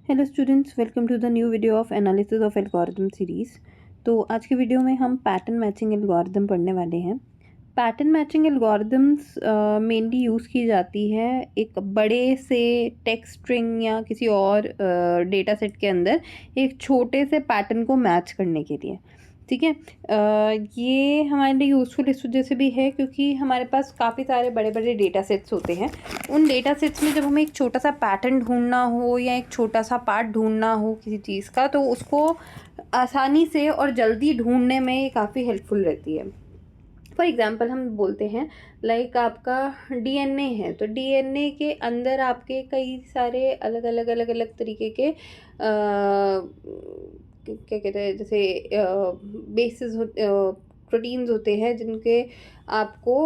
Hello students, welcome to the new video of analysis of algorithm series. तो आज के video में हम पैटर्न मैचिंग एल्गोरिथम पढ़ने वाले हैं। Pattern matching algorithms mainly use की जाती है एक बड़े से टेक्स्ट स्ट्रिंग या किसी और डेटा सेट के अंदर एक छोटे से पैटर्न को मैच करने के लिए। ठीक है। ये हमारे लिए यूज़फुल इस वजह से भी है क्योंकि हमारे पास काफ़ी सारे बड़े बड़े डेटा सेट्स होते हैं। उन डेटा सेट्स में जब हमें एक छोटा सा पैटर्न ढूंढना हो या एक छोटा सा पार्ट ढूंढना हो किसी चीज़ का, तो उसको आसानी से और जल्दी ढूंढने में ये काफ़ी हेल्पफुल रहती है। फॉर एग्ज़ाम्पल हम बोलते हैं लाइक आपका डीएनए है, तो डीएनए के अंदर आपके कई सारे अलग अलग तरीके के क्या कहते हैं, जैसे बेसिस प्रोटीन्स होते हैं जिनके आपको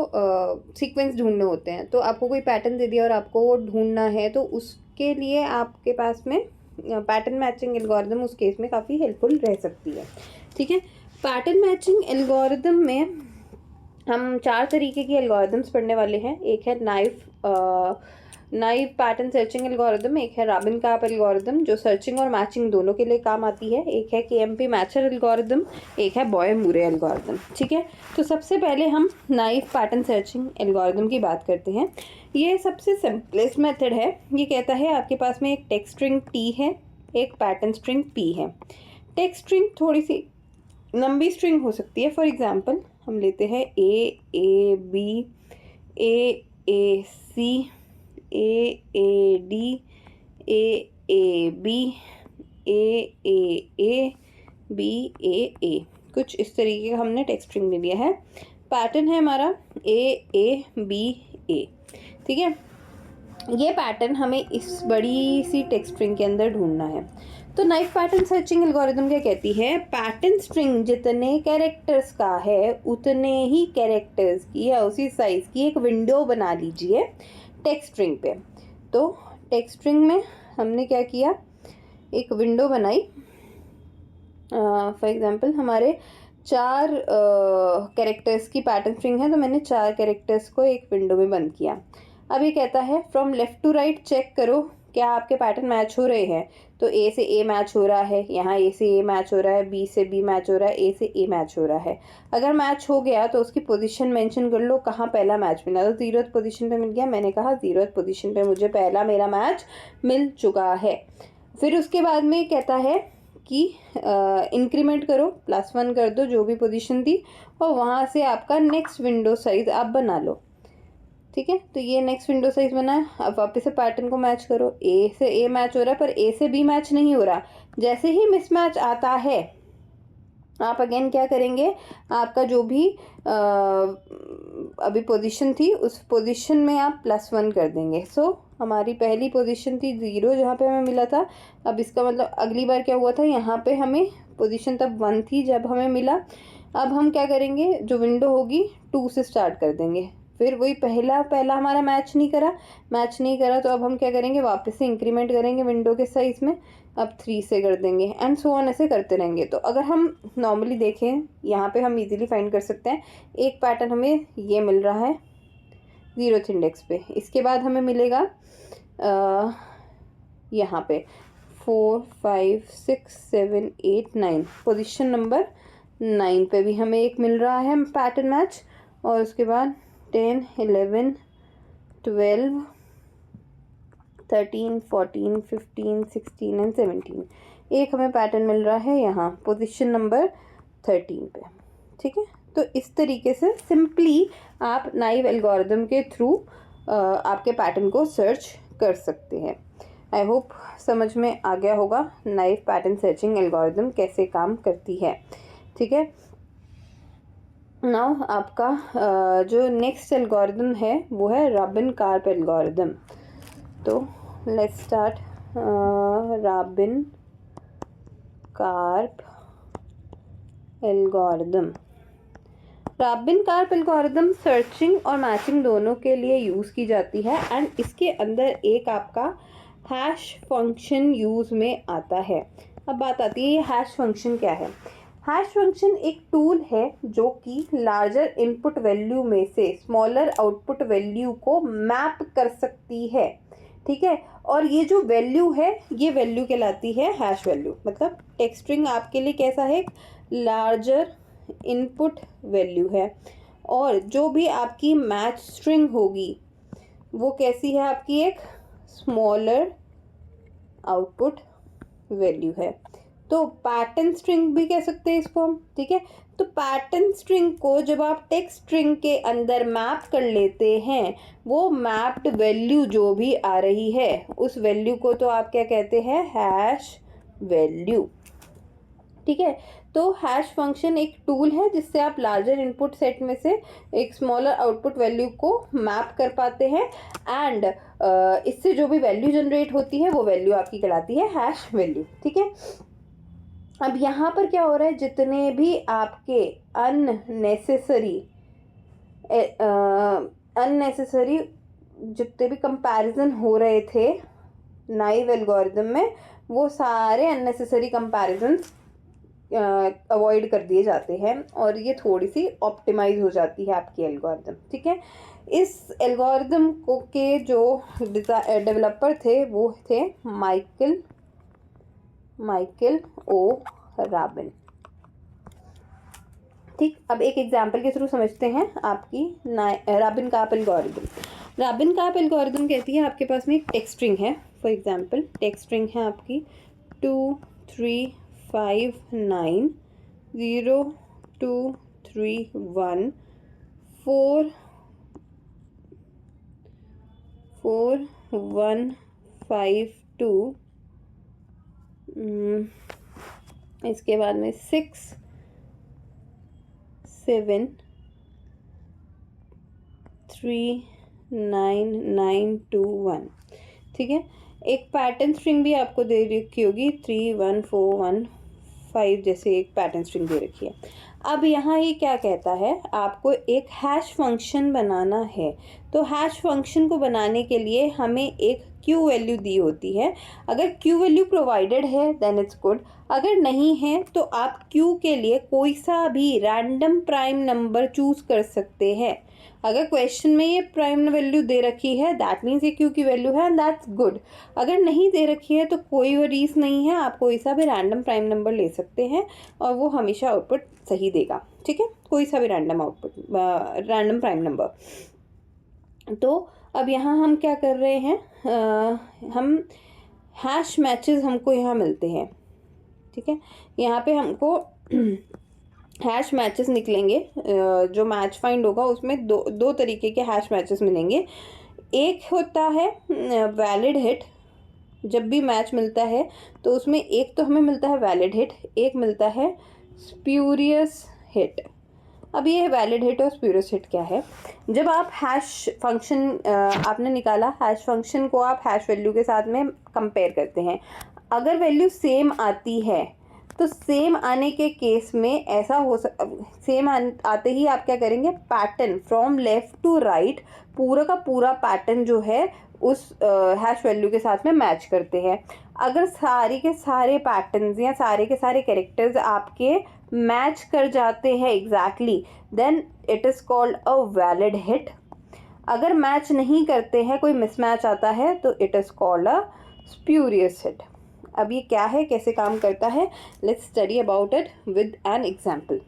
सीक्वेंस ढूंढने होते हैं। तो आपको कोई पैटर्न दे दिया और आपको वो ढूंढना है, तो उसके लिए आपके पास में पैटर्न मैचिंग एल्गोरिथम उस केस में काफ़ी हेल्पफुल रह सकती है। ठीक है। पैटर्न मैचिंग एल्गोरिथम में हम 4 तरीके की एल्गोरिथम्स पढ़ने वाले हैं। एक है नाइव पैटर्न सर्चिंग एल्गोरिथम, एक है राबिन-कार्प एल्गोरिथम जो सर्चिंग और मैचिंग दोनों के लिए काम आती है, एक है केएमपी मैचर एल्गोरिथम, एक है बॉयर-मूरे एल्गोरिथम। ठीक है। तो सबसे पहले हम नाइव पैटर्न सर्चिंग एल्गोरिथम की बात करते हैं। ये सबसे सिंपलेस्ट मेथड है। ये कहता है आपके पास में एक टेक्स्ट स्ट्रिंग टी है, एक पैटर्न स्ट्रिंग पी है। टेक्स्ट स्ट्रिंग थोड़ी सी लंबी स्ट्रिंग हो सकती है। फॉर एग्जाम्पल हम लेते हैं A B, A C, A D, A B, A B, कुछ इस तरीके का हमने टेक्स्ट स्ट्रिंग ले लिया है। पैटर्न है हमारा ए बी ए। ठीक है। ये पैटर्न हमें इस बड़ी सी टेक्स्ट स्ट्रिंग के अंदर ढूंढना है। तो नाइव पैटर्न सर्चिंग एल्गोरिथम क्या कहती है, पैटर्न स्ट्रिंग जितने कैरेक्टर्स का है उतने ही कैरेक्टर्स की या उसी साइज की एक विंडो बना लीजिए टेक्स्ट स्ट्रिंग पे। तो टेक्स्ट स्ट्रिंग में हमने क्या किया, एक विंडो बनाई। फॉर एग्जांपल हमारे 4 कैरेक्टर्स की पैटर्न स्ट्रिंग है, तो मैंने 4 कैरेक्टर्स को एक विंडो में बंद किया। अब ये कहता है from left to right check करो क्या आपके पैटर्न मैच हो रहे हैं। तो ए से ए मैच हो रहा है, यहाँ ए से ए मैच हो रहा है, बी से बी मैच हो रहा है, ए से ए मैच हो रहा है। अगर मैच हो गया तो उसकी पोजीशन मेंशन कर लो, कहाँ पहला मैच मिला। तो 0th पोजीशन पे मिल गया, मैंने कहा 0th पोजीशन पे मुझे पहला मेरा मैच मिल चुका है। फिर उसके बाद में कहता है कि इंक्रीमेंट करो, +1 कर दो जो भी पोजीशन थी, और वहाँ से आपका नेक्स्ट विंडो साइज आप बना लो। ठीक है। तो ये नेक्स्ट विंडो साइज बना है। अब वापस से पैटर्न को मैच करो, ए से ए मैच हो रहा है पर ए से बी मैच नहीं हो रहा। जैसे ही मिसमैच आता है आप अगेन क्या करेंगे, आपका जो भी अभी पोजीशन थी उस पोजीशन में आप +1 कर देंगे। सो हमारी पहली पोजीशन थी 0 जहाँ पे हमें मिला था। अब इसका मतलब अगली बार क्या हुआ था, यहाँ पे हमें पोजीशन तब 1 थी जब हमें मिला। अब हम क्या करेंगे, जो विंडो होगी 2 से स्टार्ट कर देंगे। फिर वही पहला हमारा मैच नहीं करा, तो अब हम क्या करेंगे, वापस से इंक्रीमेंट करेंगे विंडो के साइज में, अब 3 से कर देंगे एंड सो ऑन, ऐसे करते रहेंगे। तो अगर हम नॉर्मली देखें यहाँ पे हम इजीली फाइंड कर सकते हैं, एक पैटर्न हमें ये मिल रहा है 0th इंडेक्स पे। इसके बाद हमें मिलेगा यहाँ पे 4 5 6 7 8 9, पोजीशन नंबर 9 पे भी हमें एक मिल रहा है पैटर्न मैच। और उसके बाद 10 11 12 13 14 15 16 एंड 17 एक हमें पैटर्न मिल रहा है यहाँ पोजीशन नंबर 13 पे। ठीक है। तो इस तरीके से सिंपली आप नाइव एल्गोरिथम के थ्रू आपके पैटर्न को सर्च कर सकते हैं। आई होप समझ में आ गया होगा नाइव पैटर्न सर्चिंग एल्गोरिथम कैसे काम करती है। ठीक है। नाउ आपका जो नेक्स्ट एल्गोरिथम है वो है राबिन-कार्प एल्गोरिथम। तो let's start Rabin-carp algorithm. Rabin-carp algorithm searching और मैचिंग दोनों के लिए यूज़ की जाती है एंड इसके अंदर एक आपका हैश फंक्शन यूज़ में आता है। अब बात आती है ये हैश फंक्शन क्या है। हैश फंक्शन एक टूल है जो कि लार्जर इनपुट वैल्यू में से स्मॉलर आउटपुट वैल्यू को मैप कर सकती है। ठीक है। और ये जो वैल्यू है ये वैल्यू कहलाती है हैश वैल्यू। मतलब टेक्स्ट स्ट्रिंग आपके लिए कैसा है, लार्जर इनपुट वैल्यू है, और जो भी आपकी मैच स्ट्रिंग होगी वो कैसी है आपकी, एक स्मॉलर आउटपुट वैल्यू है। तो पैटर्न स्ट्रिंग भी कह सकते हैं इसको हम, ठीक है। तो पैटर्न स्ट्रिंग को जब आप टेक्स्ट स्ट्रिंग के अंदर मैप कर लेते हैं, वो मैप्ड वैल्यू जो भी आ रही है उस वैल्यू को तो आप क्या कहते हैं, हैश वैल्यू, ठीक है। तो हैश फंक्शन एक टूल है जिससे आप लार्जर इनपुट सेट में से एक स्मॉलर आउटपुट वैल्यू को मैप कर पाते हैं, एंड इससे जो भी वैल्यू जनरेट होती है वो वैल्यू आपकी कहलाती है हैश वैल्यू, ठीक है। अब यहाँ पर क्या हो रहा है, जितने भी आपके अननेसेसरी जितने भी कंपैरिजन हो रहे थे नाइव एल्गोरिदम में, वो सारे अननेसेसरी कंपैरिजन्स अवॉइड कर दिए जाते हैं और ये थोड़ी सी ऑप्टिमाइज हो जाती है आपकी एल्गोरिदम, ठीक है। इस एल्गोरिदम को के जो डेवलपर थे वो थे माइकल ओ राबिन, ठीक। अब एक एग्जांपल के थ्रू समझते हैं आपकी राबिन काप एल्गोरिदम। राबिन काप एल्गोरिदम कहती है आपके पास में एक टेक्स्ट स्ट्रिंग है, फॉर एग्जांपल टेक्स्ट स्ट्रिंग है आपकी 2, 3, 5, 9, 0, 2, 3, 1, 4, 1, 5, 2, इसके बाद में 6, 7, 3, 9, 9, 2, 1, ठीक है। एक पैटर्न स्ट्रिंग भी आपको दे रखी होगी 3, 1, 4, 1, 5 जैसे एक पैटर्न स्ट्रिंग दे रखी है। अब यहाँ ये क्या कहता है, आपको एक हैश फंक्शन बनाना है। तो हैश फंक्शन को बनाने के लिए हमें एक क्यू वैल्यू दी होती है। अगर क्यू वैल्यू प्रोवाइडेड है देन इट्स गुड, अगर नहीं है तो आप क्यू के लिए कोई सा भी रैंडम प्राइम नंबर चूज कर सकते हैं। अगर क्वेश्चन में ये प्राइम वैल्यू दे रखी है दैट मीन्स ये क्यू की वैल्यू है एंड दैट्स गुड। अगर नहीं दे रखी है तो कोई वरीज नहीं है, आप कोई सा भी रैंडम प्राइम नंबर ले सकते हैं और वो हमेशा आउटपुट सही देगा, ठीक है। कोई सा भी रैंडम प्राइम नंबर। तो अब यहाँ हम क्या कर रहे हैं, हम हैश मैचेस हमको यहाँ मिलते हैं, ठीक है। यहाँ पे हमको हैश मैचेस निकलेंगे, जो मैच फाइंड होगा उसमें दो तरीके के हैश मैचेस मिलेंगे। एक होता है वैलिड हिट, जब भी मैच मिलता है तो उसमें एक तो हमें मिलता है वैलिड हिट, एक मिलता है स्प्यूरियस हिट। अब ये वैलिड हिट और स्प्यूरियस हिट क्या है, जब आप हैश फंक्शन आपने निकाला, हैश फंक्शन को आप हैश वैल्यू के साथ में कंपेयर करते हैं। अगर वैल्यू सेम आती है तो सेम आने के केस में ऐसा हो सेम आते ही आप क्या करेंगे, pattern from left to right पूरा का पूरा पैटर्न जो है उस हैश वैल्यू के साथ में मैच करते हैं। अगर सारे के सारे पैटर्न्स या सारे के सारे कैरेक्टर्स आपके मैच कर जाते हैं exactly, then it is called a valid hit. अगर मैच नहीं करते हैं, कोई मिसमैच आता है, तो it is called a spurious hit. अब ये क्या है, कैसे काम करता है, let's study about it with an example.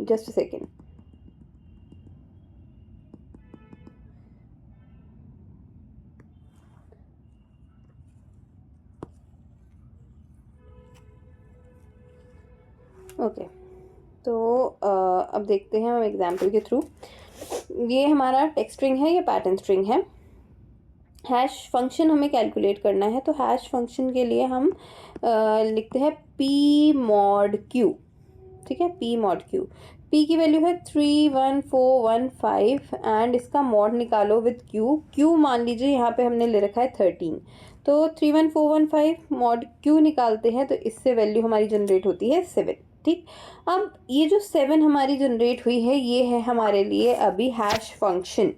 Just a second. Okay, तो अब देखते हैं हम एग्जाम्पल के थ्रू। ये हमारा टेक्स्ट स्ट्रिंग है, ये पैटर्न स्ट्रिंग है। हैश फंक्शन हमें कैलकुलेट करना है, तो हैश फंक्शन के लिए हम लिखते हैं पी मॉड क्यू, ठीक है। पी मॉड क्यू, पी की वैल्यू है 31415 एंड इसका मॉड निकालो विद क्यू। क्यू मान लीजिए यहाँ पे हमने ले रखा है 13, तो 31415 मॉड क्यू निकालते हैं तो इससे वैल्यू हमारी जनरेट होती है 7, ठीक। अब ये जो 7 हमारी जनरेट हुई है ये है हमारे लिए अभी हैश फंक्शन।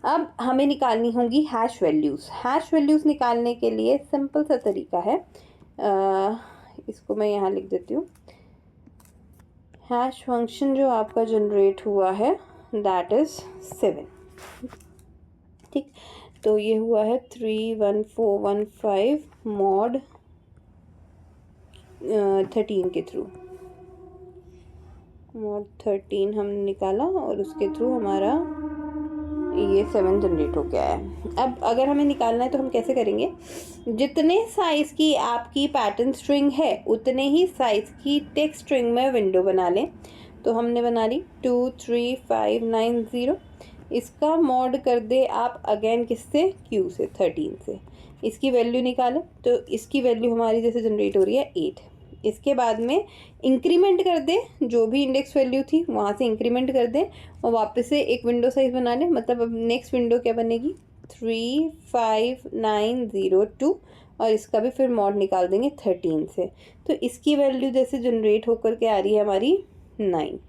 अब हमें निकालनी होंगी हैश वैल्यूज़। हैश वैल्यूज़ निकालने के लिए सिंपल सा तरीका है, इसको मैं यहाँ लिख देती हूँ। हैश फंक्शन जो आपका जनरेट हुआ है दैट इज़ 7। ठीक, तो ये हुआ है 31415 मॉड 13 के थ्रू। मॉड 13 हमने निकाला और उसके थ्रू हमारा ये 7 जनरेट हो गया है। अब अगर हमें निकालना है तो हम कैसे करेंगे, जितने साइज़ की आपकी पैटर्न स्ट्रिंग है उतने ही साइज़ की टेक्स्ट स्ट्रिंग में विंडो बना लें। तो हमने बना ली 23590। इसका मॉड कर दे आप अगेन किससे, क्यू से, 13 से। इसकी वैल्यू निकालें तो इसकी वैल्यू हमारी जैसे जनरेट हो रही है 8। इसके बाद में इंक्रीमेंट कर दें, जो भी इंडेक्स वैल्यू थी वहाँ से इंक्रीमेंट कर दें और वापस से एक विंडो साइज़ बना लें। मतलब अब नेक्स्ट विंडो क्या बनेगी, 35902 और इसका भी फिर मॉड निकाल देंगे 13 से। तो इसकी वैल्यू जैसे जनरेट होकर के आ रही है हमारी 9।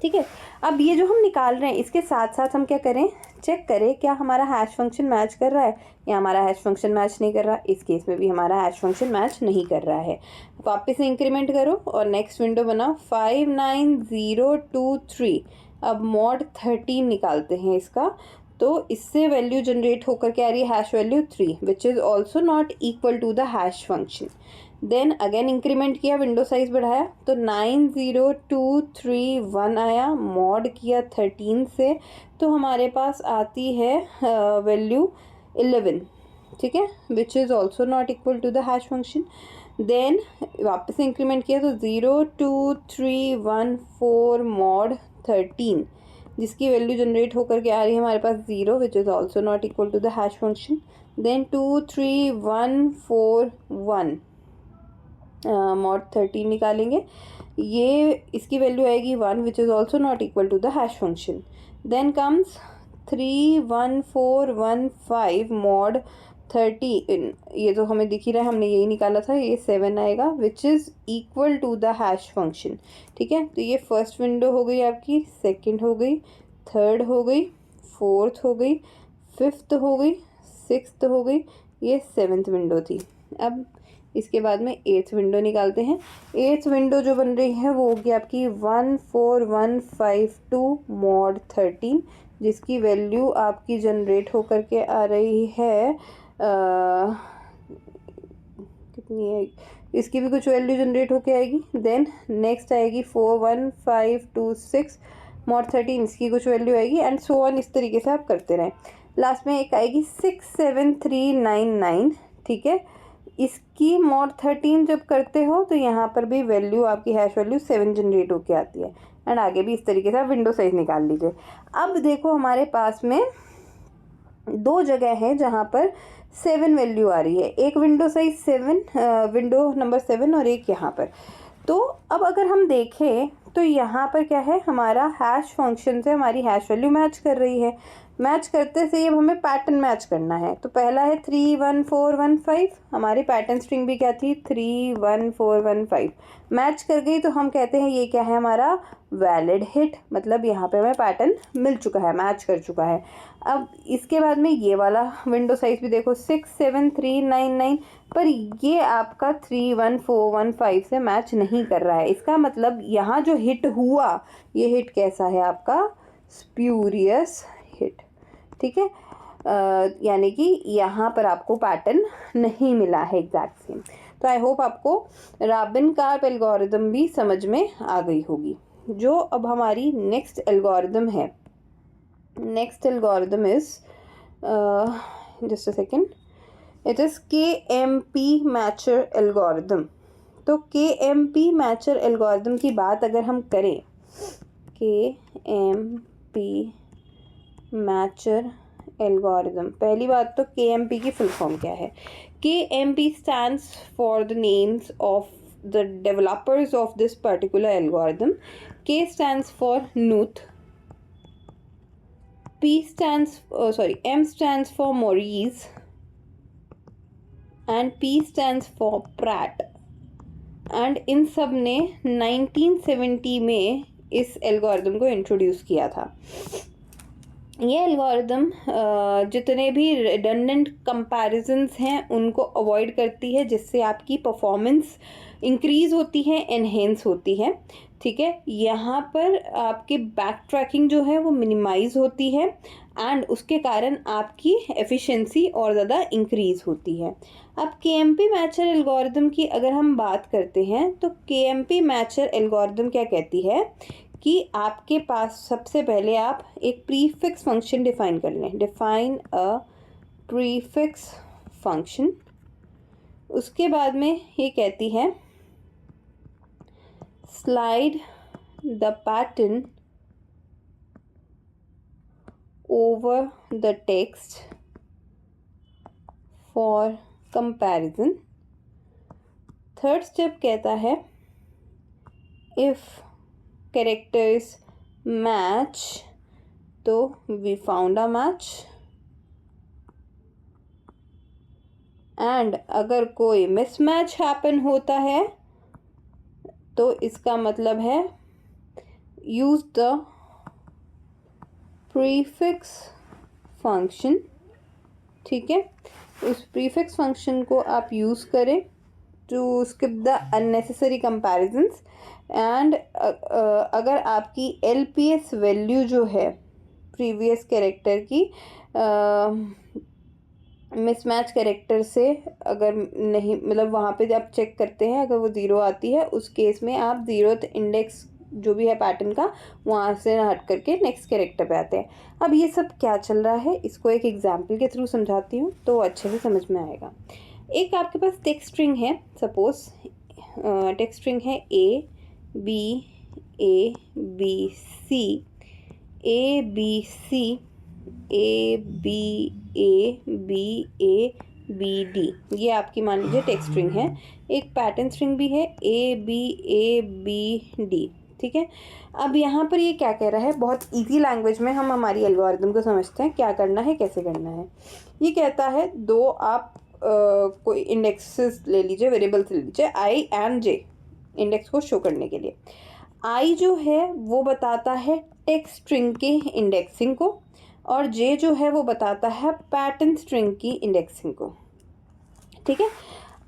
ठीक है, अब ये जो हम निकाल रहे हैं इसके साथ साथ हम क्या करें, चेक करें क्या हमारा हैश फंक्शन मैच कर रहा है या हमारा हैश फंक्शन मैच नहीं कर रहा। इस केस में भी हमारा हैश फंक्शन मैच नहीं कर रहा है। वापस से इंक्रीमेंट करो और नेक्स्ट विंडो बनाओ 59023। अब मॉड 13 निकालते हैं इसका, तो इससे वैल्यू जनरेट होकर के आ रही है hash value 3 which is also not equal to the hash function. Then again increment किया, विंडो साइज बढ़ाया तो 90231 आया, मॉड किया 13 से तो हमारे पास आती है वैल्यू 11। ठीक है, which is also not equal to the hash function. Then वापस से इंक्रीमेंट किया तो 02314 मॉड 13 जिसकी वैल्यू जनरेट होकर के आ रही है हमारे पास 0 which is also not equal to the hash function. Then 23141 mod 13 निकालेंगे, ये इसकी वैल्यू आएगी 1 which is also not equal to the hash function. Then comes 31415 mod 13, ये तो हमें दिख ही रहा है, हमने यही निकाला था, ये 7 आएगा which is equal to the hash function. ठीक है, तो ये फर्स्ट विंडो हो गई आपकी, सेकंड हो गई, थर्ड हो गई, फोर्थ हो गई, फिफ्थ हो गई, सिक्स्थ हो गई, ये 7th विंडो थी। अब इसके बाद में 8th विंडो निकालते हैं। 8th विंडो जो बन रही है वो होगी आपकी 14152 मॉड 13 जिसकी वैल्यू आपकी जनरेट होकर के आ रही है कितनी है, इसकी भी कुछ वैल्यू जनरेट होके आएगी। देन नेक्स्ट आएगी 41526 मॉड 13, इसकी कुछ वैल्यू आएगी एंड सो ऑन। इस तरीके से आप करते रहें। लास्ट में एक आएगी 67399। ठीक है, इसकी मॉड 13 जब करते हो तो यहाँ पर भी वैल्यू आपकी हैश वैल्यू 7 जनरेट होके आती है एंड आगे भी इस तरीके से आप विंडो साइज निकाल लीजिए। अब देखो हमारे पास में दो जगह है जहाँ पर 7 वैल्यू आ रही है, एक विंडो साइज 7 विंडो नंबर 7 और एक यहाँ पर। तो अब अगर हम देखें तो यहाँ पर क्या है, हमारा हैश फंक्शन से हमारी हैश वैल्यू मैच कर रही है। मैच करते से अब हमें पैटर्न मैच करना है। तो पहला है 31415, हमारी पैटर्न स्ट्रिंग भी क्या थी 31415, मैच कर गई तो हम कहते हैं ये क्या है हमारा वैलिड हिट, मतलब यहाँ पे हमें पैटर्न मिल चुका है, मैच कर चुका है। अब इसके बाद में ये वाला विंडो साइज भी देखो 67399, पर ये आपका 31415 से मैच नहीं कर रहा है। इसका मतलब यहाँ जो हिट हुआ ये हिट कैसा है आपका स्प्यूरियस हिट। ठीक है, यानी कि यहाँ पर आपको पैटर्न नहीं मिला है एग्जैक्ट सेम। तो आई होप आपको रॉबिन-कार्प एल्गोरिदम भी समझ में आ गई होगी। जो अब हमारी नेक्स्ट एल्गोरिदम है, next algorithm is just a second, it is KMP mature algorithm. तो KMP मैचर एल्गोरिदम की बात अगर हम करें, KMP मैचर एल्गोरिदम, पहली बात तो KMP की फुल फॉर्म क्या है। KMP stands for the names of the developers of this particular algorithm. K stands for Knuth, M stands for Maurice and P stands for Pratt। And in सब ने 1970 में इस एल्गोरिदम को introduce किया था। ये एल्गोरिदम जितने भी रिडंडेंट कंपैरिजंस हैं उनको अवॉइड करती है, जिससे आपकी परफॉर्मेंस इंक्रीज़ होती है, एनहेंस होती है। ठीक है, यहाँ पर आपकी बैक ट्रैकिंग जो है वो मिनिमाइज होती है एंड उसके कारण आपकी एफिशिएंसी और ज़्यादा इंक्रीज़ होती है। अब केएमपी मैचर एल्गोरिदम की अगर हम बात करते हैं तो केएमपी मैचर एल्गोरिदम क्या कहती है कि आपके पास सबसे पहले आप एक प्रीफिक्स फंक्शन डिफाइन कर लें, डिफाइन अ प्रीफिक्स फंक्शन। उसके बाद में ये कहती है slide the pattern over the text for comparison। Third step कहता है if characters match तो we found a match, and अगर कोई मिसमैच हैपन होता है तो इसका मतलब है use the प्रीफिक्स फंक्शन। ठीक है, उस प्रीफिक्स फंक्शन को आप यूज़ करें to skip the unnecessary comparisons. And अगर आपकी एलपीएस वैल्यू जो है प्रीवियस कैरेक्टर की मिसमैच कैरेक्टर से अगर नहीं, मतलब वहाँ पे आप चेक करते हैं, अगर वो ज़ीरो आती है उस केस में आप ज़ीरोथ इंडेक्स जो भी है पैटर्न का वहाँ से हट करके नेक्स्ट कैरेक्टर पे आते हैं। अब ये सब क्या चल रहा है इसको एक एग्जांपल के थ्रू समझाती हूँ तो अच्छे से समझ में आएगा। एक आपके पास टेक्स्ट स्ट्रिंग है, सपोज टेक्स्ट स्ट्रिंग है A B C A B C A B D, ये आपकी मान लीजिए टेक्स्ट स्ट्रिंग है। एक पैटर्न स्ट्रिंग भी है ए बी डी। ठीक है, अब यहाँ पर ये क्या कह रहा है, बहुत इजी लैंग्वेज में हम हमारी एल्गोरिदम को समझते हैं क्या करना है कैसे करना है। ये कहता है दो आप कोई इंडेक्सेस ले लीजिए, वेरिएबल्स ले लीजिए आई एंड जे इंडेक्स को शो करने के लिए। आई जो है वो बताता है टेक्स्ट स्ट्रिंग के इंडेक्सिंग को और जे जो है वो बताता है पैटर्न स्ट्रिंग की इंडेक्सिंग को। ठीक है,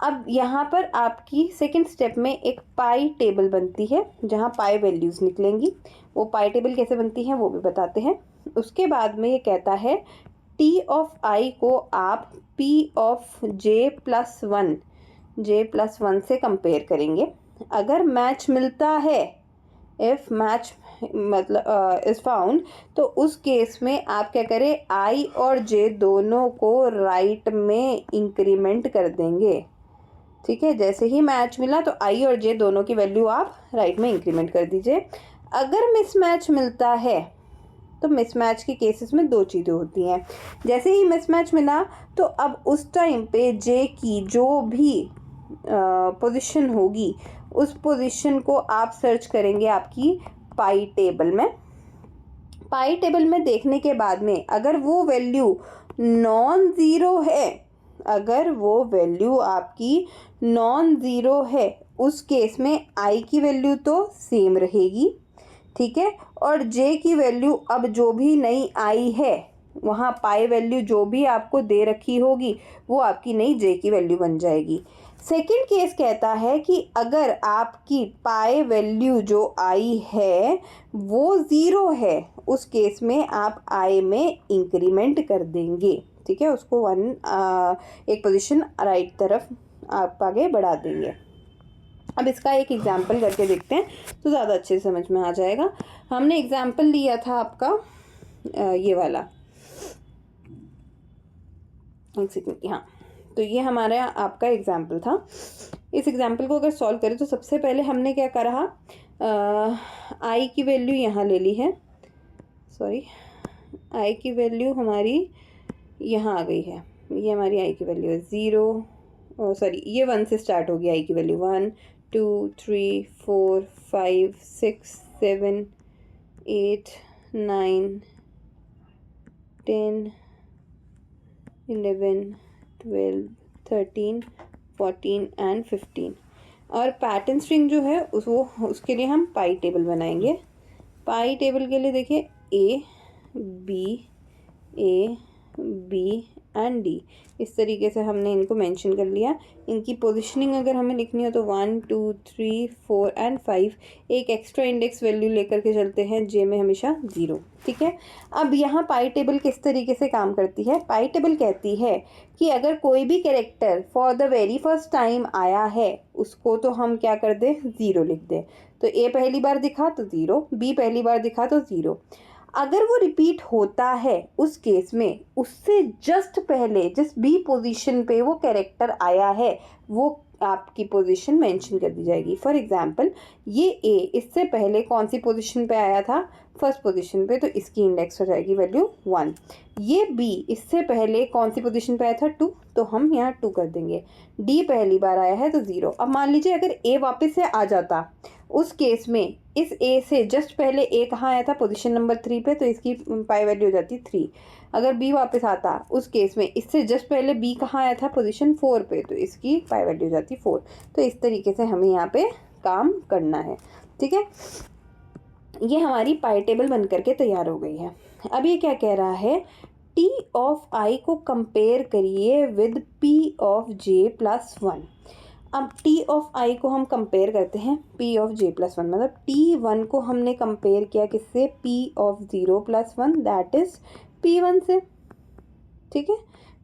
अब यहाँ पर आपकी सेकंड स्टेप में एक पाई टेबल बनती है जहाँ पाई वैल्यूज़ निकलेंगी। वो पाई टेबल कैसे बनती है वो भी बताते हैं। उसके बाद में ये कहता है टी ऑफ आई को आप P of J plus one से कंपेयर करेंगे। अगर मैच मिलता है, इफ़ मैच मतलब इज़ फाउंड, तो उस केस में आप क्या करें, आई और जे दोनों को राइट में इंक्रीमेंट कर देंगे। ठीक है, जैसे ही मैच मिला तो आई और जे दोनों की वैल्यू आप राइट में इंक्रीमेंट कर दीजिए। अगर मिसमैच मिलता है तो मिसमैच के केसेस में दो चीज़ें होती हैं। जैसे ही मिसमैच मिला तो अब उस टाइम पे जे की जो भी पोजीशन होगी उस पोजीशन को आप सर्च करेंगे आपकी पाई टेबल में। पाई टेबल में देखने के बाद में अगर वो वैल्यू नॉन ज़ीरो है, अगर वो वैल्यू आपकी नॉन ज़ीरो है उस केस में आई की वैल्यू तो सेम रहेगी। ठीक है, और जे की वैल्यू अब जो भी नई आई है वहाँ पाई वैल्यू जो भी आपको दे रखी होगी वो आपकी नई जे की वैल्यू बन जाएगी। सेकंड केस कहता है कि अगर आपकी पाई वैल्यू जो आई है वो ज़ीरो है उस केस में आप आई में इंक्रीमेंट कर देंगे। ठीक है, उसको एक पोजीशन राइट तरफ आप आगे बढ़ा देंगे। अब इसका एक एग्जाम्पल करके देखते हैं तो ज़्यादा अच्छे से समझ में आ जाएगा। हमने एग्जाम्पल लिया था आपका ये वाला, एक सेकंड, हाँ, तो ये हमारा आपका एग्जाम्पल था। इस एग्जाम्पल को अगर सॉल्व करें तो सबसे पहले हमने क्या करा, आई की वैल्यू यहाँ ले ली है, सॉरी आई की वैल्यू हमारी यहाँ आ गई है, ये हमारी आई की वैल्यू है 0, सॉरी ये 1 से स्टार्ट होगी आई की वैल्यू 1 2 3 4 5 6 7 8 9 10 11 12 13 14 एंड 15। और पैटर्न स्ट्रिंग जो है उसके लिए हम पाई टेबल बनाएंगे। पाई टेबल के लिए देखिए ए बी एंड डी। इस तरीके से हमने इनको मेंशन कर लिया। इनकी पोजीशनिंग अगर हमें लिखनी हो तो 1 2 3 4 एंड 5 एक एक्स्ट्रा इंडेक्स वैल्यू लेकर के चलते हैं, जे में हमेशा 0। ठीक है। अब यहाँ पाई टेबल किस तरीके से काम करती है? पाई टेबल कहती है कि अगर कोई भी character for the very first time आया है उसको तो हम क्या कर दें, 0 लिख दें। तो ए पहली बार दिखा तो 0, बी पहली बार दिखा तो 0। अगर वो रिपीट होता है उस केस में उससे जस्ट पहले जिस बी पोजीशन पे वो कैरेक्टर आया है वो आपकी पोजीशन मेंशन कर दी जाएगी। फॉर एग्जांपल ये ए इससे पहले कौन सी पोजीशन पे आया था, फर्स्ट पोजीशन पे, तो इसकी इंडेक्स हो जाएगी वैल्यू 1। ये बी इससे पहले कौन सी पोजीशन पे आया था, 2, तो हम यहाँ 2 कर देंगे। डी पहली बार आया है तो 0। अब मान लीजिए अगर ए वापस से आ जाता, उस केस में इस ए से जस्ट पहले ए कहाँ आया था, पोजीशन नंबर 3 पे, तो इसकी पाई वैल्यू हो जाती 3। अगर बी वापस आता उस केस में इससे जस्ट पहले बी कहाँ आया था, पोजीशन 4 पे, तो इसकी पाई वैल्यू हो जाती 4। तो इस तरीके से हमें यहाँ पे काम करना है। ठीक है, ये हमारी पाई टेबल बन करके तैयार हो गई है। अब ये क्या कह रहा है, टी ऑफ आई को कंपेयर करिए with P of J plus 1। अब टी ऑफ आई को हम कंपेयर करते हैं पी ऑफ जे प्लस 1, मतलब T1 को हमने कंपेयर किया किससे, P of 0 plus 1, that is P1 से। ठीक है,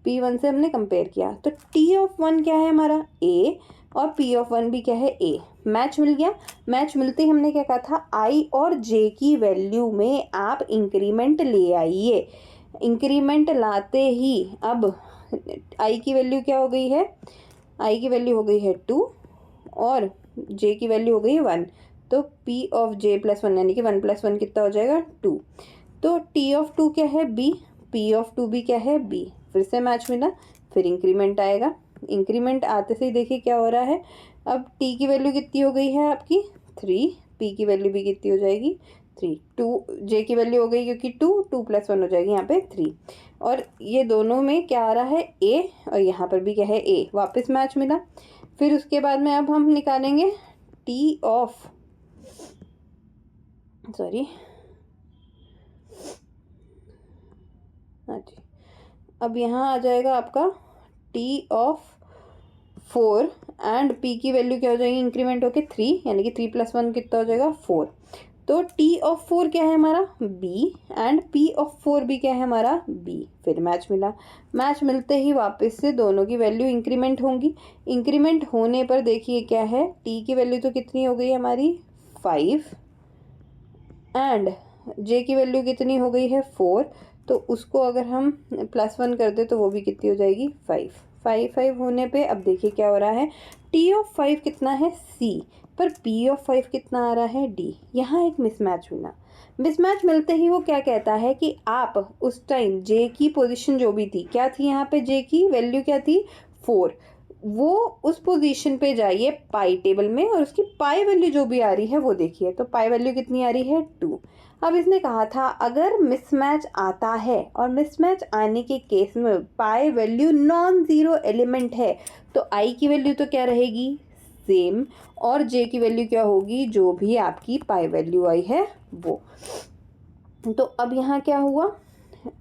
P1 से हमने कंपेयर किया तो T ऑफ 1 क्या है हमारा, A, और P ऑफ 1 भी क्या है, A। मैच मिल गया। मैच मिलते ही हमने क्या कहा था, I और J की वैल्यू में आप इंक्रीमेंट ले आइए। इंक्रीमेंट लाते ही अब I की वैल्यू क्या हो गई है, I की वैल्यू हो गई है 2 और J की वैल्यू हो गई है 1। तो P ऑफ J प्लस 1 यानी कि 1 प्लस 1 कितना हो जाएगा, 2। तो T ऑफ 2 क्या है, B, P ऑफ 2 भी क्या है, B। फिर से मैच मिला, फिर इंक्रीमेंट आएगा। इंक्रीमेंट आते से ही देखिए क्या हो रहा है, अब T की वैल्यू कितनी हो गई है आपकी 3, P की वैल्यू भी कितनी हो जाएगी 3, 2 J की वैल्यू हो गई क्योंकि 2 प्लस 1 हो जाएगी यहाँ पे 3। और ये दोनों में क्या आ रहा है, A, और यहाँ पर भी क्या है, A। वापस मैच मिला। फिर उसके बाद में अब हम निकालेंगे T ऑफ, सॉरी, हाँ जी, अब यहाँ आ जाएगा आपका T ऑफ 4 एंड P की वैल्यू क्या हो जाएगी, इंक्रीमेंट होके 3, यानी कि 3 प्लस 1 कितना हो जाएगा 4। तो T ऑफ 4 क्या है हमारा, B, एंड P ऑफ 4 भी क्या है हमारा, B। फिर मैच मिला। मैच मिलते ही वापस से दोनों की वैल्यू इंक्रीमेंट होंगी। इंक्रीमेंट होने पर देखिए क्या है, T की वैल्यू तो कितनी हो गई हमारी 5 एंड J की वैल्यू कितनी हो गई है 4। तो उसको अगर हम प्लस 1 कर दे तो वो भी कितनी हो जाएगी 5। 5 होने पे अब देखिए क्या हो रहा है, T ऑफ 5 कितना है, C, पर P ऑफ 5 कितना आ रहा है, D। यहाँ एक मिसमैच मिला। मिसमैच मिलते ही वो क्या कहता है कि आप उस टाइम J की पोजीशन जो भी थी, क्या थी यहाँ पे, J की वैल्यू क्या थी 4, वो उस पोजीशन पे जाइए पाई टेबल में और उसकी पाई वैल्यू जो भी आ रही है वो देखिए। तो पाई वैल्यू कितनी आ रही है 2। अब इसने कहा था अगर मिसमैच आता है और मिसमैच आने के केस में pi value non zero element है तो आई की वैल्यू तो क्या रहेगी, सेम, और जे की वैल्यू क्या होगी, जो भी आपकी पाई वैल्यू आई है वो। तो अब यहाँ क्या हुआ,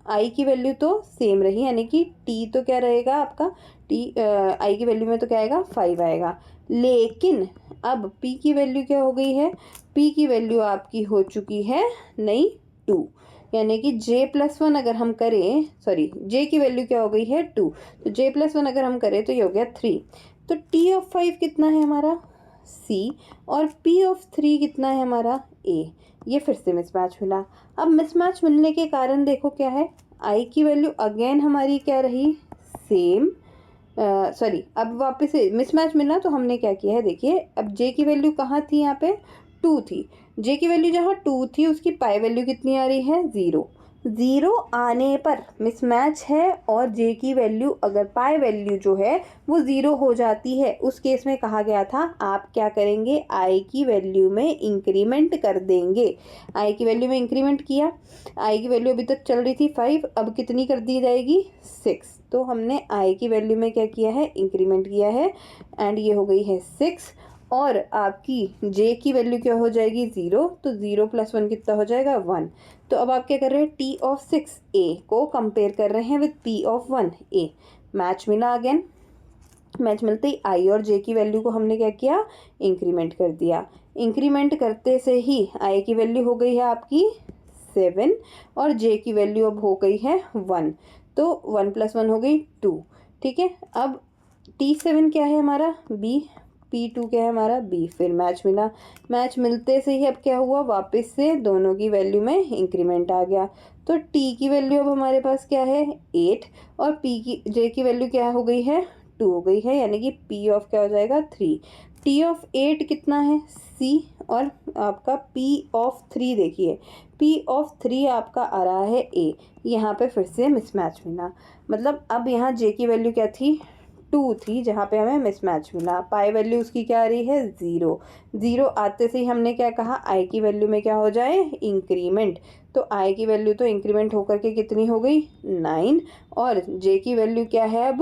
आई की वैल्यू तो सेम रही, यानी कि टी तो क्या रहेगा आपका, टी आई की वैल्यू में तो क्या आएगा 5 आएगा। लेकिन अब पी की वैल्यू क्या हो गई है, पी की वैल्यू आपकी हो चुकी है नई 2, यानी कि j प्लस 1 अगर हम करें, सॉरी j की वैल्यू क्या हो गई है 2, तो j प्लस 1 अगर हम करें तो ये हो गया 3। तो t ऑफ 5 कितना है हमारा c और p ऑफ 3 कितना है हमारा a। ये फिर से मिसमैच मिला। अब मिसमैच मिलने के कारण देखो क्या है, i की वैल्यू अगेन हमारी क्या रही, सेम, सॉरी अब वापस से मिसमैच मिला तो हमने क्या किया है, देखिए अब j की वैल्यू कहाँ थी, यहाँ पे 2 थी, j की वैल्यू जहाँ 2 थी उसकी पाई वैल्यू कितनी आ रही है 0। 0 आने पर मिसमैच है और j की वैल्यू अगर पाई वैल्यू जो है वो 0 हो जाती है, उस केस में कहा गया था आप क्या करेंगे, i की वैल्यू में इंक्रीमेंट कर देंगे। i की वैल्यू में इंक्रीमेंट किया, i की वैल्यू अभी तक चल रही थी 5, अब कितनी कर दी जाएगी 6। तो हमने i की वैल्यू में क्या किया है, इंक्रीमेंट किया है एंड ये हो गई है 6। और आपकी j की वैल्यू क्या हो जाएगी 0, तो 0 + 1 कितना हो जाएगा 1। तो अब आप क्या कर रहे हैं, t ऑफ 6a को कंपेयर कर रहे हैं with p of 1a। Match मिला, अगेन मैच मिलते ही i और j की वैल्यू को हमने क्या किया, इंक्रीमेंट कर दिया। इंक्रीमेंट करते से ही i की वैल्यू हो गई है आपकी 7 और j की वैल्यू अब हो गई है 1, तो 1 + 1 हो गई 2। ठीक है, अब T7 क्या है हमारा b, P2 क्या है हमारा b, फिर मैच मिला। मैच मिलते से ही अब क्या हुआ, वापस से दोनों की वैल्यू में इंक्रीमेंट आ गया। तो t की वैल्यू अब हमारे पास क्या है 8 और j की वैल्यू क्या हो गई है 2 हो गई है, यानी कि p ऑफ क्या हो जाएगा 3। t ऑफ 8 कितना है c और आपका p ऑफ 3 देखिए, p ऑफ 3 आपका आ रहा है a। यहाँ पे फिर से मिसमैच मिला, मतलब अब यहाँ j की वैल्यू क्या थी 2 थी, जहाँ पे हमें मिसमैच मिला। पाई वैल्यू उसकी क्या आ रही है 0। 0 आते से ही हमने क्या कहा, i की वैल्यू में क्या हो जाए इंक्रीमेंट। तो i की वैल्यू तो इंक्रीमेंट होकर के कितनी हो गई 9 और j की वैल्यू क्या है अब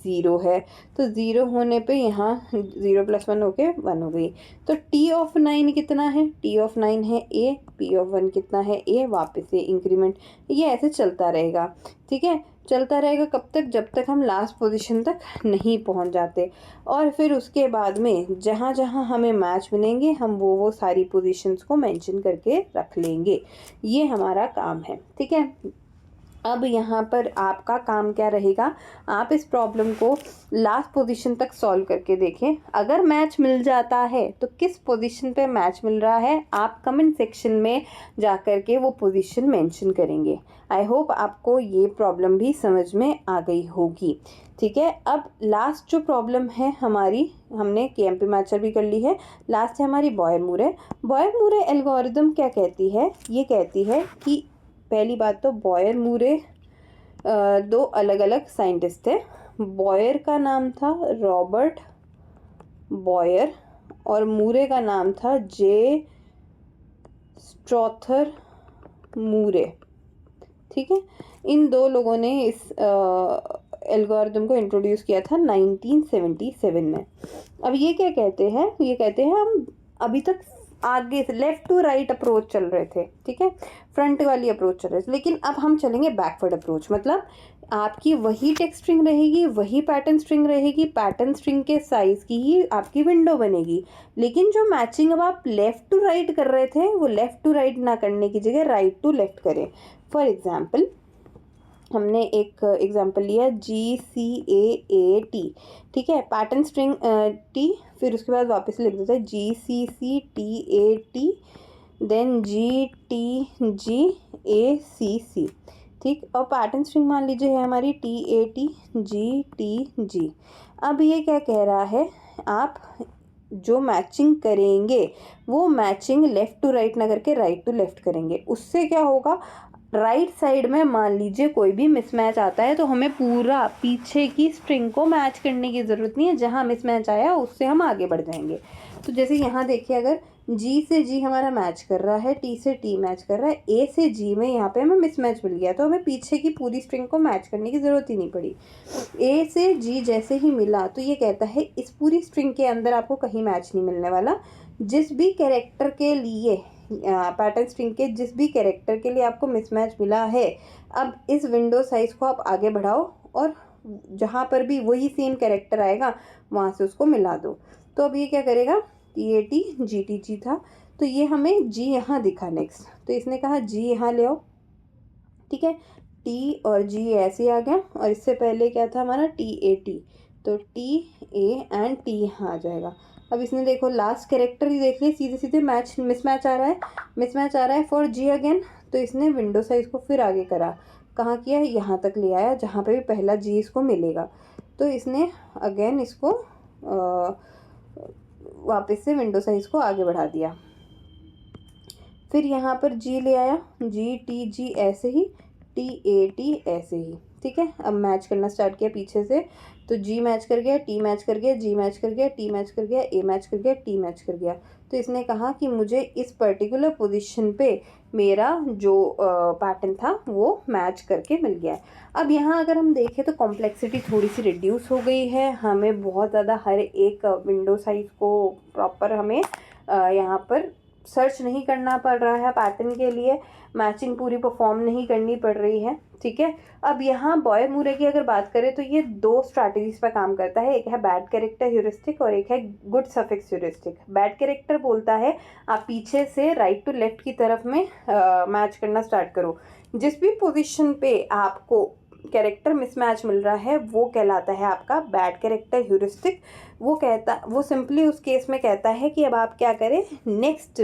0 है। तो 0 होने पे यहाँ 0 + 1 होके 1 हो गई। तो t ऑफ 9 कितना है, t ऑफ 9 है a, p ऑफ 1 कितना है a, वापस से इंक्रीमेंट। ये ऐसे चलता रहेगा। ठीक है, चलता रहेगा कब तक, जब तक हम लास्ट पोजीशन तक नहीं पहुंच जाते। और फिर उसके बाद में जहाँ जहाँ हमें मैच मिलेंगे हम वो सारी पोजीशंस को मेंशन करके रख लेंगे। ये हमारा काम है। ठीक है, अब यहाँ पर आपका काम क्या रहेगा, आप इस प्रॉब्लम को लास्ट पोजीशन तक सॉल्व करके देखें। अगर मैच मिल जाता है तो किस पोजीशन पे मैच मिल रहा है आप कमेंट सेक्शन में जा कर के वो पोजीशन मेंशन करेंगे। आई होप आपको ये प्रॉब्लम भी समझ में आ गई होगी। ठीक है, अब लास्ट जो प्रॉब्लम है हमारी, हमने केएमपी मैचर भी कर ली है, लास्ट है हमारी बॉयर-मूरे। बॉयर-मूरे एल्गोरिदम क्या कहती है, ये कहती है कि पहली बात तो बॉयर-मूरे दो अलग अलग साइंटिस्ट थे। बॉयर का नाम था रॉबर्ट बॉयर और मूरे का नाम था जे स्ट्रॉथर मूरे। ठीक है, इन दो लोगों ने इस एल्गोरिदम को इंट्रोड्यूस किया था 1977 में। अब ये क्या कहते हैं, ये कहते हैं हम अभी तक आगे से लेफ़्ट टू राइट अप्रोच चल रहे थे। ठीक है, फ्रंट वाली अप्रोच चल रहे थे, लेकिन अब हम चलेंगे बैकवर्ड अप्रोच। मतलब आपकी वही टेक्स्ट स्ट्रिंग रहेगी, वही पैटर्न स्ट्रिंग रहेगी, पैटर्न स्ट्रिंग के साइज़ की ही आपकी विंडो बनेगी, लेकिन जो मैचिंग अब आप लेफ़्ट टू राइट कर रहे थे वो लेफ़्ट टू राइट ना करने की जगह राइट टू लेफ़्ट करें। फॉर एग्जाम्पल हमने एक एग्जाम्पल लिया GCAAT। ठीक है, पैटर्न स्ट्रिंग टी, फिर उसके बाद वापस लिख देते हैं GCCTAT, देन GTGACC। ठीक, और पैटर्न स्ट्रिंग मान लीजिए है हमारी TATGTG। अब ये क्या कह रहा है, आप जो मैचिंग करेंगे वो मैचिंग लेफ़्ट टू राइट ना करके राइट टू लेफ़्ट करेंगे। उससे क्या होगा, राइट साइड में मान लीजिए कोई भी मिसमैच आता है तो हमें पूरा पीछे की स्ट्रिंग को मैच करने की ज़रूरत नहीं है, जहाँ मिसमैच आया उससे हम आगे बढ़ जाएंगे। तो जैसे यहाँ देखिए, अगर G से G हमारा मैच कर रहा है, T से T मैच कर रहा है, A से G में यहाँ पे हमें मिसमैच मिल गया, तो हमें पीछे की पूरी स्ट्रिंग को मैच करने की ज़रूरत ही नहीं पड़ी। A से G जैसे ही मिला तो ये कहता है इस पूरी स्ट्रिंग के अंदर आपको कहीं मैच नहीं मिलने वाला। जिस भी कैरेक्टर के लिए पैटर्न स्ट्रिंग के जिस भी कैरेक्टर के लिए आपको मिसमैच मिला है, अब इस विंडो साइज़ को आप आगे बढ़ाओ और जहाँ पर भी वही सेम कैरेक्टर आएगा वहाँ से उसको मिला दो। तो अब ये क्या करेगा, TATGTG था, तो ये हमें G यहाँ दिखा नेक्स्ट, तो इसने कहा G यहाँ ले आओ। ठीक है, T और G ऐसे आ गया, और इससे पहले क्या था हमारा TAT, तो TA एंड T यहाँ आ जाएगा। अब इसने देखो लास्ट कैरेक्टर ही देख लिया, सीधे सीधे मिसमैच आ रहा है, मिसमैच आ रहा है फॉर G अगेन। तो इसने विंडो साइज़ को फिर आगे करा, कहाँ किया, यहाँ तक ले आया जहाँ पे भी पहला G इसको मिलेगा। तो इसने अगेन इसको वापस से विंडो साइज़ को आगे बढ़ा दिया। फिर यहाँ पर G ले आया, GTG ऐसे ही, TAT ऐसे ही। ठीक है, अब मैच करना स्टार्ट किया पीछे से, तो जी मैच कर गया, टी मैच कर गया, जी मैच कर गया, टी मैच कर गया, ए मैच कर गया, टी मैच कर गया। तो इसने कहा कि मुझे इस पर्टिकुलर पोजीशन पे मेरा जो पैटर्न था वो मैच करके मिल गया है। अब यहाँ अगर हम देखें तो कॉम्प्लेक्सिटी थोड़ी सी रिड्यूस हो गई है, हमें बहुत ज़्यादा हर एक विंडो साइज़ को प्रॉपर हमें यहाँ पर सर्च नहीं करना पड़ रहा है पैटर्न के लिए, मैचिंग पूरी परफॉर्म नहीं करनी पड़ रही है, ठीक है। अब यहाँ बॉयर मूरे की अगर बात करें तो ये 2 स्ट्रैटेजीज पर काम करता है, एक है बैड कैरेक्टर ह्यूरिस्टिक और एक है good suffix heuristic. Bad character बोलता है आप पीछे से राइट टू लेफ्ट की तरफ में मैच करना स्टार्ट करो, जिस भी पोजीशन पे आपको कैरेक्टर मिसमैच मिल रहा है वो कहलाता है आपका बैड कैरेक्टर ह्यूरिस्टिक। वो सिंपली उस केस में कहता है कि अब आप क्या करें, नेक्स्ट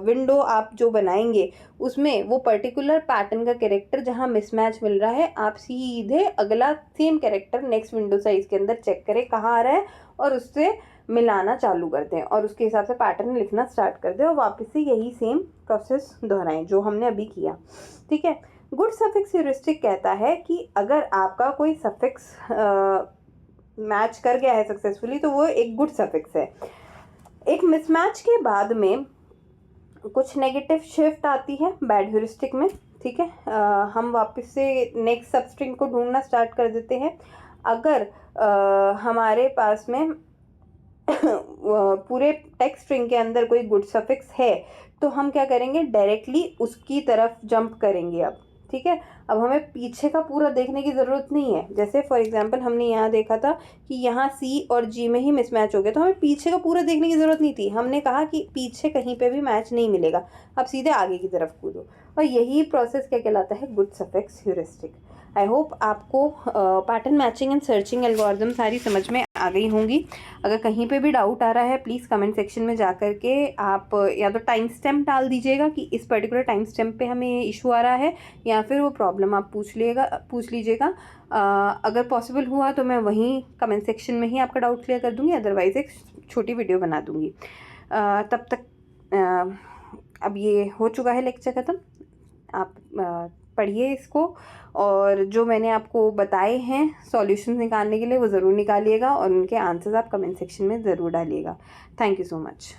विंडो आप जो बनाएंगे उसमें वो पर्टिकुलर पैटर्न का कैरेक्टर जहां मिसमैच मिल रहा है आप सीधे अगला same character next window size के अंदर चेक करें कहाँ आ रहा है और उससे मिलाना चालू कर दें और उसके हिसाब से पैटर्न लिखना स्टार्ट कर दें और वापस से यही सेम प्रोसेस दोहराएं जो हमने अभी किया, ठीक है। गुड सफिक्स ह्यूरिस्टिक कहता है कि अगर आपका कोई सफिक्स मैच कर गया है सक्सेसफुली तो वो एक गुड सफिक्स है। एक मिसमैच के बाद में कुछ नेगेटिव शिफ्ट आती है बैड ह्यूरिस्टिक में, ठीक है। हम वापस से नेक्स्ट सबस्ट्रिंग को ढूंढना स्टार्ट कर देते हैं। अगर हमारे पास में पूरे टेक्स्ट स्ट्रिंग के अंदर कोई गुड सफिक्स है तो हम क्या करेंगे, डायरेक्टली उसकी तरफ जंप करेंगे अब, ठीक है। अब हमें पीछे का पूरा देखने की ज़रूरत नहीं है। जैसे फॉर एग्जांपल हमने यहाँ देखा था कि यहाँ सी और जी में ही मिसमैच हो गया, तो हमें पीछे का पूरा देखने की ज़रूरत नहीं थी। हमने कहा कि पीछे कहीं पे भी मैच नहीं मिलेगा, अब सीधे आगे की तरफ कूदो, और यही प्रोसेस क्या कहलाता है, good suffix heuristic. I hope आपको pattern matching and searching algorithm सारी समझ में आ गई होंगी। अगर कहीं पे भी डाउट आ रहा है प्लीज़ कमेंट सेक्शन में जा कर के आप या तो टाइम स्टैम्प डाल दीजिएगा कि इस पर्टिकुलर टाइम स्टैम्प पे हमें ये इशू आ रहा है, या फिर वो प्रॉब्लम आप पूछ लीजिएगा। अगर पॉसिबल हुआ तो मैं वहीं कमेंट सेक्शन में ही आपका डाउट क्लियर कर दूँगी, अदरवाइज़ एक छोटी वीडियो बना दूँगी। तब तक अब ये हो चुका है लेक्चर ख़त्म। आप पढ़िए इसको और जो मैंने आपको बताए हैं सॉल्यूशंस निकालने के लिए वो ज़रूर निकालिएगा और उनके आंसर्स आप कमेंट सेक्शन में ज़रूर डालिएगा। Thank you so much.